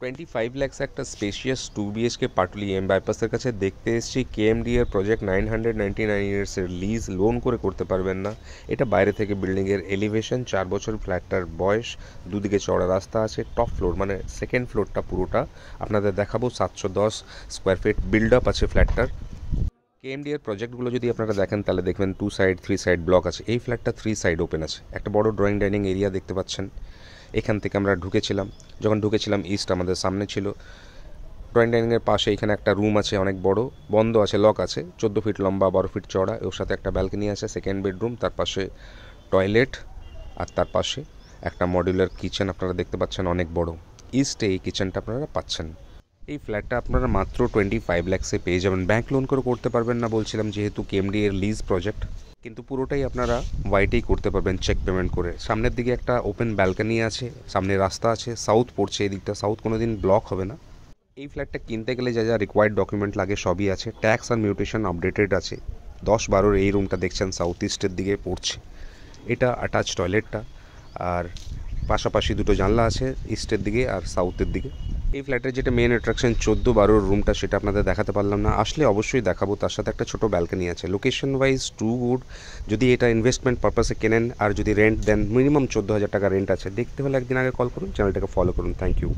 25 lakhs একটা spacious 2 BHK Patuli বাইপাসের কাছে দেখতে এসেছি। কেএমডি এর প্রজেক্ট 999 ইয়ার্সের লিজ লোন করে করতে পারবেন না। এটা বাইরে থেকে বিল্ডিংয়ের এলিভেশন, 4 বছর ফ্ল্যাটটার বয়স, দুদিকে চড়া রাস্তা আছে, টপ ফ্লোর মানে সেকেন্ড ফ্লোরটা পুরোটা আপনাদের দেখাবো। 710 স্কোয়ার ফিট বিল্ড আপ আছে ফ্ল্যাটটার। কেএমডি এর প্রজেক্টগুলো যদি আপনারা দেখেন তাহলে দেখবেন 2 সাইড 3 সাইড ব্লক আছে। এই ফ্ল্যাটটা 3 সাইড ওপেন আছে। একটা বড় ড্রয়িং ডাইনিং এরিয়া দেখতে পাচ্ছেন। এখান থেকে আমরা ঢুকেছিলাম, যখন ঢুকেছিলাম ইস্ট আমাদের সামনে ছিল। ড্রয়িং ডাইনিংয়ের পাশে এখানে একটা রুম আছে অনেক বড়, বন্ধ আছে, লক আছে, 14 ফিট লম্বা, 12 ফিট চড়া। ওর সাথে একটা ব্যালকনি আছে, সেকেন্ড বেডরুম, তার পাশে টয়লেট, আর তার পাশে একটা মডিউলার কিচেন আপনারা দেখতে পাচ্ছেন অনেক বড়। ইস্টে এই কিচেনটা আপনারা পাচ্ছেন। এই ফ্ল্যাটটা আপনারা মাত্র 25 ল্যাক্সে পেয়ে যাবেন। ব্যাংক লোন করে করতে পারবেন না বলছিলাম, যেহেতু কেএমডি এর লিজ প্রজেক্ট, কিন্তু পুরোটাই আপনারা ওয়াইটেই করতে পারবেন চেক পেমেন্ট করে। সামনের দিকে একটা ওপেন ব্যালকনি আছে, সামনে রাস্তা আছে, সাউথ পড়ছে এই দিকটা, সাউথ কোনো দিন ব্লক হবে না। এই ফ্ল্যাটটা কিনতে গেলে যা যা রিকোয়ার্ড ডকুমেন্ট লাগে সবই আছে। ট্যাক্স আর মিউটেশন আপডেটেড আছে। 10-12 এই রুমটা দেখছেন সাউথ ইস্টের দিকে পড়ছে। এটা অ্যাটাচ টয়লেটটা, আর পাশাপাশি দুটো জানলা আছে ইস্টের দিকে আর সাউথের দিকে। এই ফ্ল্যাটের যেটা মেন অ্যাট্রাকশন 14-12 রুমটা, সেটা আপনাদের দেখাতে পারলাম না, আসলে অবশ্যই দেখাবো। তার সাথে একটা ছোটো ব্যালকনি আছে। Location wise too good. যদি এটা ইনভেস্টমেন্ট পারপাসে কেনেন আর যদি রেন্ট দেন, মিনিমাম 14,000 টাকা রেন্ট আছে। দেখতে হলে একদিন আগে কল করুন, চ্যানেলটাকে ফলো করুন। Thank you.